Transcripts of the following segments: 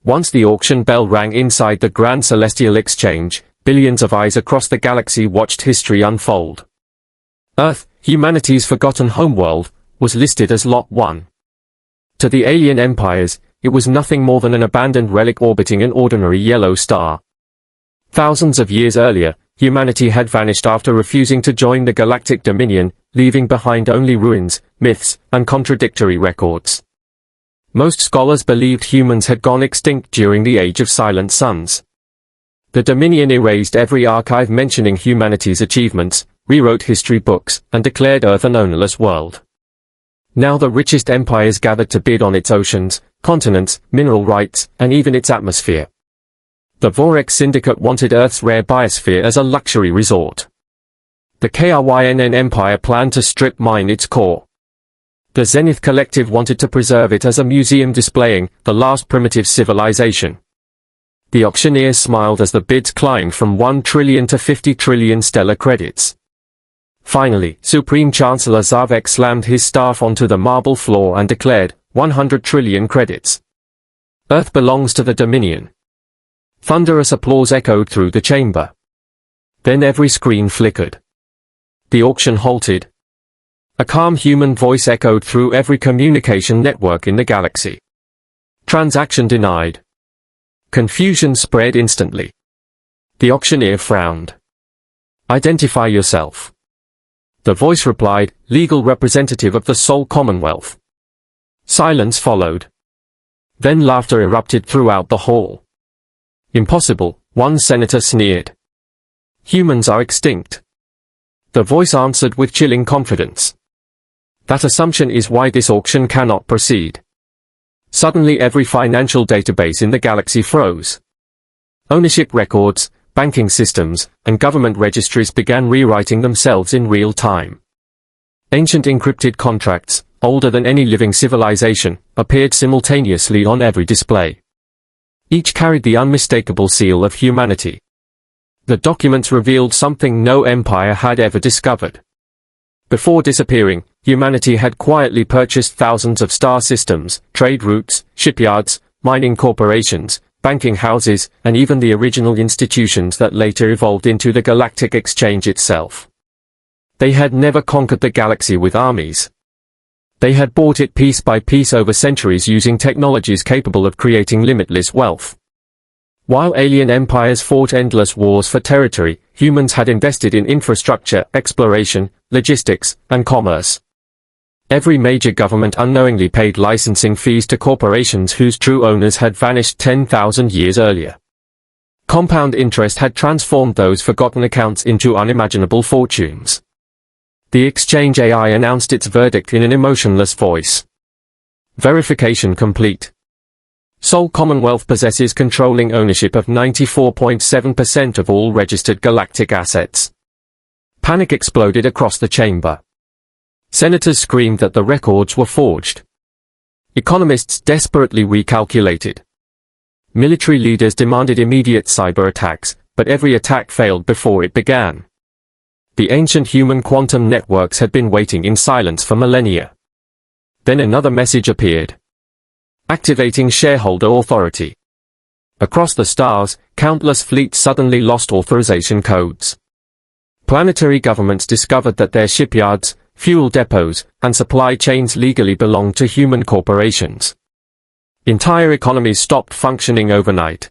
Once the auction bell rang inside the Grand Celestial Exchange, billions of eyes across the galaxy watched history unfold. Earth, humanity's forgotten homeworld, was listed as Lot 1. To the alien empires, it was nothing more than an abandoned relic orbiting an ordinary yellow star. Thousands of years earlier, humanity had vanished after refusing to join the Galactic Dominion, leaving behind only ruins, myths, and contradictory records. Most scholars believed humans had gone extinct during the Age of Silent Suns. The Dominion erased every archive mentioning humanity's achievements, rewrote history books, and declared Earth an ownerless world. Now the richest empires gathered to bid on its oceans, continents, mineral rights, and even its atmosphere. The Vorex Syndicate wanted Earth's rare biosphere as a luxury resort. The KRYNN Empire planned to strip mine its core. The Zenith Collective wanted to preserve it as a museum displaying the last primitive civilization. The auctioneers smiled as the bids climbed from 1 trillion to 50 trillion stellar credits. Finally, Supreme Chancellor Zavek slammed his staff onto the marble floor and declared, 100 trillion credits. Earth belongs to the Dominion. Thunderous applause echoed through the chamber. Then every screen flickered. The auction halted. A calm human voice echoed through every communication network in the galaxy. Transaction denied. Confusion spread instantly. The auctioneer frowned. Identify yourself. The voice replied, legal representative of the Sol Commonwealth. Silence followed. Then laughter erupted throughout the hall. Impossible, one senator sneered. Humans are extinct. The voice answered with chilling confidence. That assumption is why this auction cannot proceed. Suddenly every financial database in the galaxy froze. Ownership records, banking systems, and government registries began rewriting themselves in real time. Ancient encrypted contracts, older than any living civilization, appeared simultaneously on every display. Each carried the unmistakable seal of humanity. The documents revealed something no empire had ever discovered. Before disappearing, humanity had quietly purchased thousands of star systems, trade routes, shipyards, mining corporations, banking houses, and even the original institutions that later evolved into the Galactic Exchange itself. They had never conquered the galaxy with armies. They had bought it piece by piece over centuries using technologies capable of creating limitless wealth. While alien empires fought endless wars for territory, humans had invested in infrastructure, exploration, logistics, and commerce. Every major government unknowingly paid licensing fees to corporations whose true owners had vanished 10,000 years earlier. Compound interest had transformed those forgotten accounts into unimaginable fortunes. The exchange AI announced its verdict in an emotionless voice. Verification complete. Sol Commonwealth possesses controlling ownership of 94.7% of all registered galactic assets. Panic exploded across the chamber. Senators screamed that the records were forged. Economists desperately recalculated. Military leaders demanded immediate cyber attacks, but every attack failed before it began. The ancient human quantum networks had been waiting in silence for millennia. Then another message appeared. Activating shareholder authority. Across the stars, countless fleets suddenly lost authorization codes. Planetary governments discovered that their shipyards, fuel depots, and supply chains legally belonged to human corporations. Entire economies stopped functioning overnight.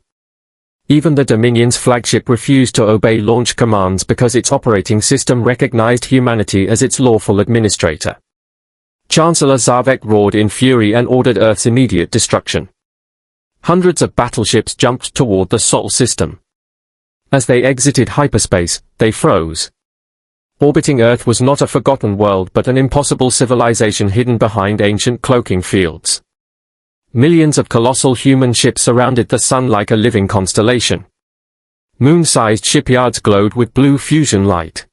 Even the Dominion's flagship refused to obey launch commands because its operating system recognized humanity as its lawful administrator. Chancellor Zavek roared in fury and ordered Earth's immediate destruction. Hundreds of battleships jumped toward the Sol system. As they exited hyperspace, they froze. Orbiting Earth was not a forgotten world but an impossible civilization hidden behind ancient cloaking fields. Millions of colossal human ships surrounded the sun like a living constellation. Moon-sized shipyards glowed with blue fusion light.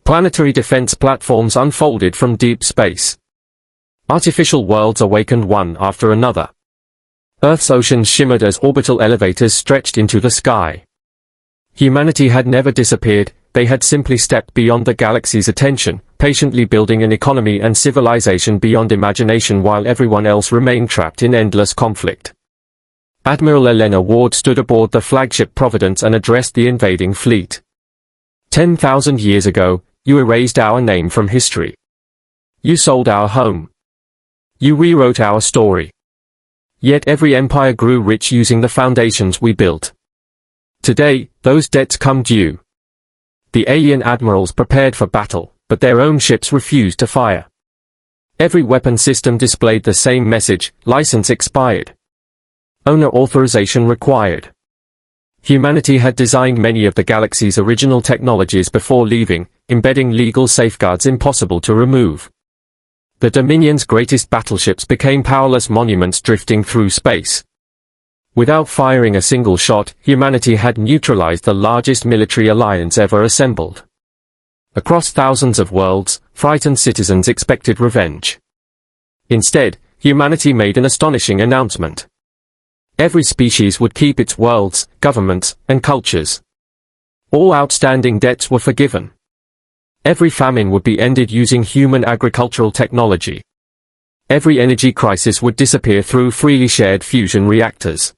Planetary defense platforms unfolded from deep space. Artificial worlds awakened one after another. Earth's oceans shimmered as orbital elevators stretched into the sky. Humanity had never disappeared, they had simply stepped beyond the galaxy's attention, patiently building an economy and civilization beyond imagination while everyone else remained trapped in endless conflict. Admiral Elena Ward stood aboard the flagship Providence and addressed the invading fleet. 10,000 years ago, you erased our name from history. You sold our home. You rewrote our story. Yet every empire grew rich using the foundations we built. Today, those debts come due. The alien admirals prepared for battle, but their own ships refused to fire. Every weapon system displayed the same message: license expired. Owner authorization required. Humanity had designed many of the galaxy's original technologies before leaving, embedding legal safeguards impossible to remove. The Dominion's greatest battleships became powerless monuments drifting through space. Without firing a single shot, humanity had neutralized the largest military alliance ever assembled. Across thousands of worlds, frightened citizens expected revenge. Instead, humanity made an astonishing announcement. Every species would keep its worlds, governments, and cultures. All outstanding debts were forgiven. Every famine would be ended using human agricultural technology. Every energy crisis would disappear through freely shared fusion reactors.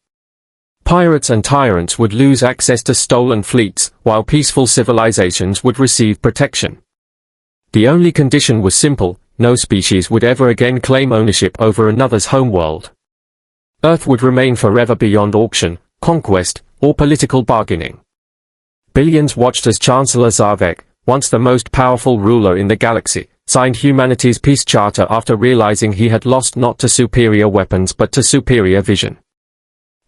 Pirates and tyrants would lose access to stolen fleets, while peaceful civilizations would receive protection. The only condition was simple: no species would ever again claim ownership over another's homeworld. Earth would remain forever beyond auction, conquest, or political bargaining. Billions watched as Chancellor Zarvek, once the most powerful ruler in the galaxy, signed humanity's peace charter after realizing he had lost not to superior weapons but to superior vision.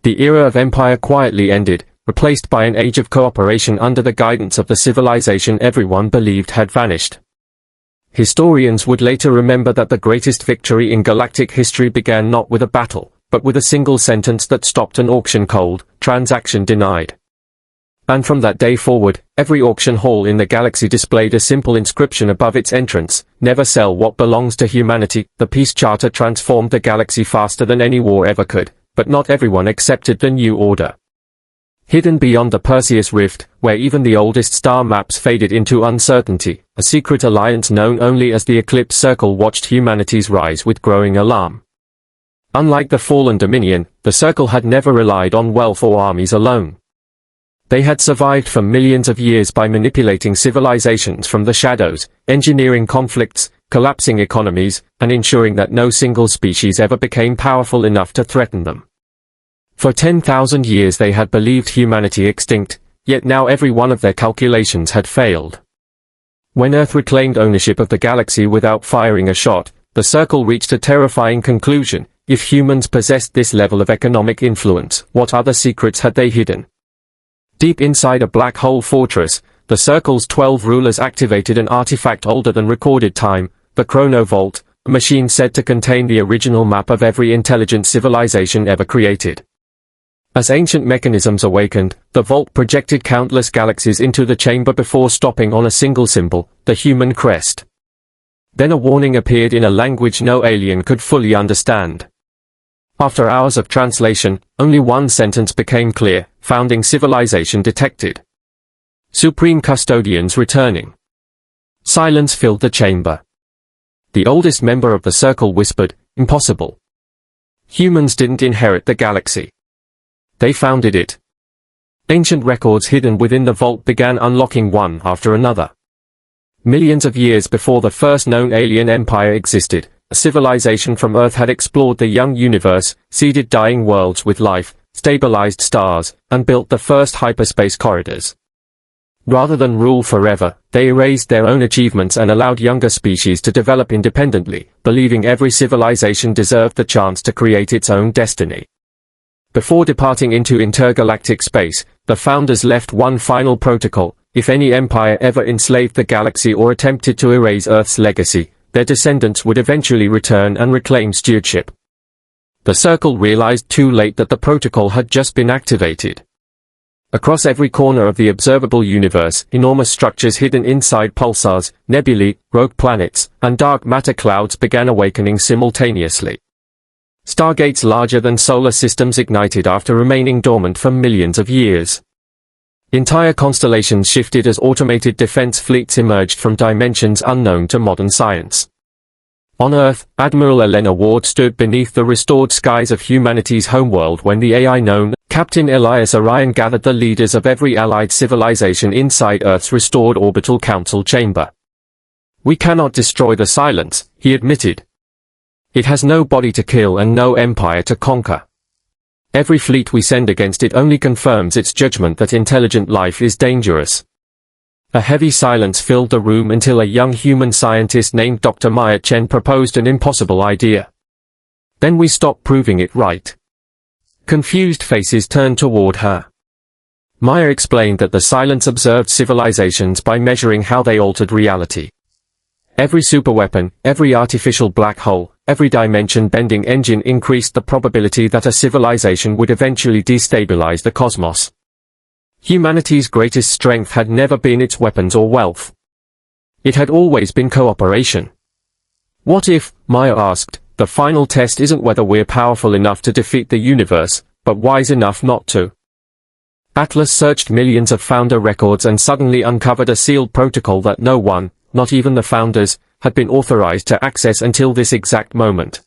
The era of empire quietly ended, replaced by an age of cooperation under the guidance of the civilization everyone believed had vanished. Historians would later remember that the greatest victory in galactic history began not with a battle, but with a single sentence that stopped an auction cold: transaction denied. And from that day forward, every auction hall in the galaxy displayed a simple inscription above its entrance: never sell what belongs to humanity. The peace charter transformed the galaxy faster than any war ever could, but not everyone accepted the new order. Hidden beyond the Perseus Rift, where even the oldest star maps faded into uncertainty, a secret alliance known only as the Eclipse Circle watched humanity's rise with growing alarm. Unlike the fallen Dominion, the Circle had never relied on wealth or armies alone. They had survived for millions of years by manipulating civilizations from the shadows, engineering conflicts, collapsing economies, and ensuring that no single species ever became powerful enough to threaten them. For 10,000 years they had believed humanity extinct, yet now every one of their calculations had failed. When Earth reclaimed ownership of the galaxy without firing a shot, the Circle reached a terrifying conclusion: if humans possessed this level of economic influence, what other secrets had they hidden? Deep inside a black hole fortress, the Circle's 12 rulers activated an artifact older than recorded time, the Chrono Vault, a machine said to contain the original map of every intelligent civilization ever created. As ancient mechanisms awakened, the vault projected countless galaxies into the chamber before stopping on a single symbol: the human crest. Then a warning appeared in a language no alien could fully understand. After hours of translation, only one sentence became clear: founding civilization detected. Supreme custodians returning. Silence filled the chamber. The oldest member of the Circle whispered, "Impossible. Humans didn't inherit the galaxy. They founded it." Ancient records hidden within the vault began unlocking one after another. Millions of years before the first known alien empire existed, a civilization from Earth had explored the young universe, seeded dying worlds with life, stabilized stars, and built the first hyperspace corridors. Rather than rule forever, they erased their own achievements and allowed younger species to develop independently, believing every civilization deserved the chance to create its own destiny. Before departing into intergalactic space, the founders left one final protocol: if any empire ever enslaved the galaxy or attempted to erase Earth's legacy, their descendants would eventually return and reclaim stewardship. The Circle realized too late that the protocol had just been activated. Across every corner of the observable universe, enormous structures hidden inside pulsars, nebulae, rogue planets, and dark matter clouds began awakening simultaneously. Stargates larger than solar systems ignited after remaining dormant for millions of years. Entire constellations shifted as automated defense fleets emerged from dimensions unknown to modern science. On Earth, Admiral Elena Ward stood beneath the restored skies of humanity's homeworld when the AI known Captain Elias Orion gathered the leaders of every allied civilization inside Earth's restored orbital council chamber. "We cannot destroy the silence," he admitted. "It has no body to kill and no empire to conquer. Every fleet we send against it only confirms its judgment that intelligent life is dangerous." A heavy silence filled the room until a young human scientist named Dr. Maya Chen proposed an impossible idea. "Then we stop proving it right." Confused faces turned toward her. Maya explained that the silence observed civilizations by measuring how they altered reality. Every superweapon, every artificial black hole, every dimension-bending engine increased the probability that a civilization would eventually destabilize the cosmos. Humanity's greatest strength had never been its weapons or wealth. It had always been cooperation. "What if," Maya asked, "the final test isn't whether we're powerful enough to defeat the universe, but wise enough not to?" Atlas searched millions of founder records and suddenly uncovered a sealed protocol that no one, not even the founders, had been authorized to access until this exact moment.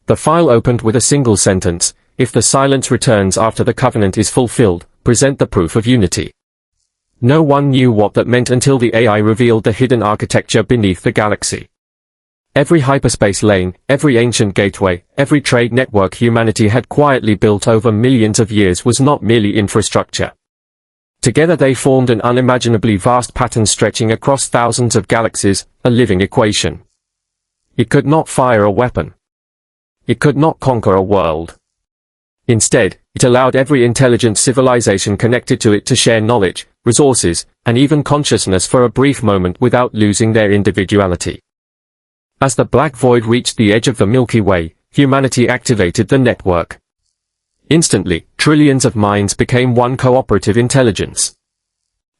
The file opened with a single sentence: "If the silence returns after the covenant is fulfilled, present the proof of unity." No one knew what that meant until the AI revealed the hidden architecture beneath the galaxy. Every hyperspace lane, every ancient gateway, every trade network humanity had quietly built over millions of years was not merely infrastructure. Together they formed an unimaginably vast pattern stretching across thousands of galaxies, a living equation. It could not fire a weapon. It could not conquer a world. Instead, it allowed every intelligent civilization connected to it to share knowledge, resources, and even consciousness for a brief moment without losing their individuality. As the black void reached the edge of the Milky Way, humanity activated the network. Instantly, trillions of minds became one cooperative intelligence.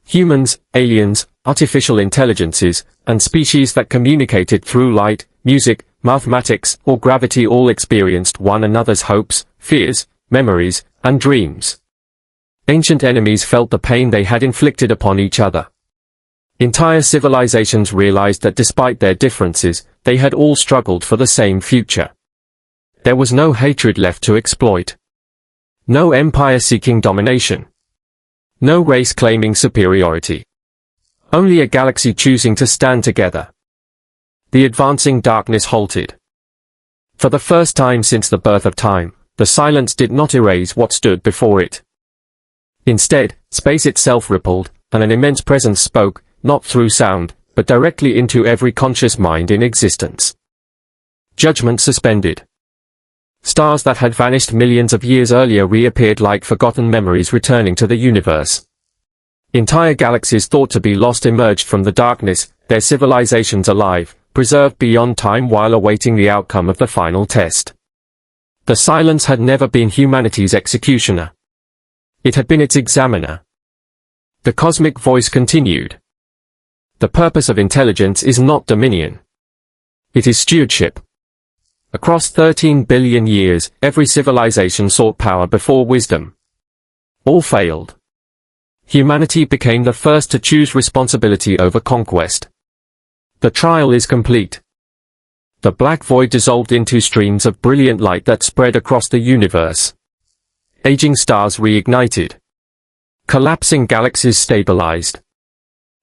Humans, aliens, artificial intelligences, and species that communicated through light, music, mathematics, or gravity all experienced one another's hopes, fears, memories, and dreams. Ancient enemies felt the pain they had inflicted upon each other. Entire civilizations realized that despite their differences, they had all struggled for the same future. There was no hatred left to exploit. No empire seeking domination. No race claiming superiority. Only a galaxy choosing to stand together. The advancing darkness halted. For the first time since the birth of time, the silence did not erase what stood before it. Instead, space itself rippled, and an immense presence spoke, not through sound, but directly into every conscious mind in existence. Judgment suspended. Stars that had vanished millions of years earlier reappeared like forgotten memories returning to the universe. Entire galaxies thought to be lost emerged from the darkness, their civilizations alive, preserved beyond time while awaiting the outcome of the final test. The silence had never been humanity's executioner. It had been its examiner. The cosmic voice continued. The purpose of intelligence is not dominion. It is stewardship. Across 13 billion years, every civilization sought power before wisdom. All failed. Humanity became the first to choose responsibility over conquest. The trial is complete. The black void dissolved into streams of brilliant light that spread across the universe. Aging stars reignited. Collapsing galaxies stabilized.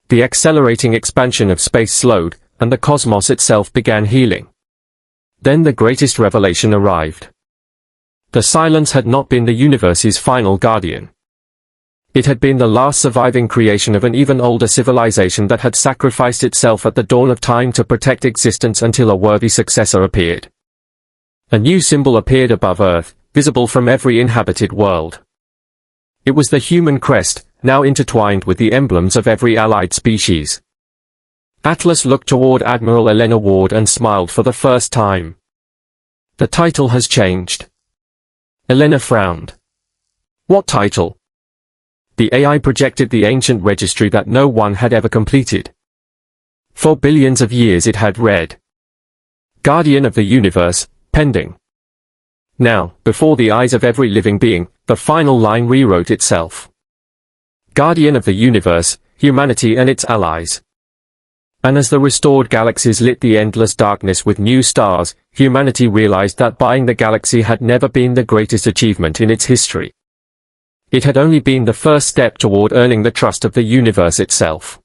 The accelerating expansion of space slowed, and the cosmos itself began healing. Then the greatest revelation arrived. The silence had not been the universe's final guardian. It had been the last surviving creation of an even older civilization that had sacrificed itself at the dawn of time to protect existence until a worthy successor appeared. A new symbol appeared above Earth, visible from every inhabited world. It was the human crest, now intertwined with the emblems of every allied species. Atlas looked toward Admiral Elena Ward and smiled for the first time. The title has changed. Elena frowned. What title? The AI projected the ancient registry that no one had ever completed. For billions of years it had read. Guardian of the Universe, pending. Now, before the eyes of every living being, the final line rewrote itself. Guardian of the Universe, humanity and its allies. And as the restored galaxies lit the endless darkness with new stars, humanity realized that buying the galaxy had never been the greatest achievement in its history. It had only been the first step toward earning the trust of the universe itself.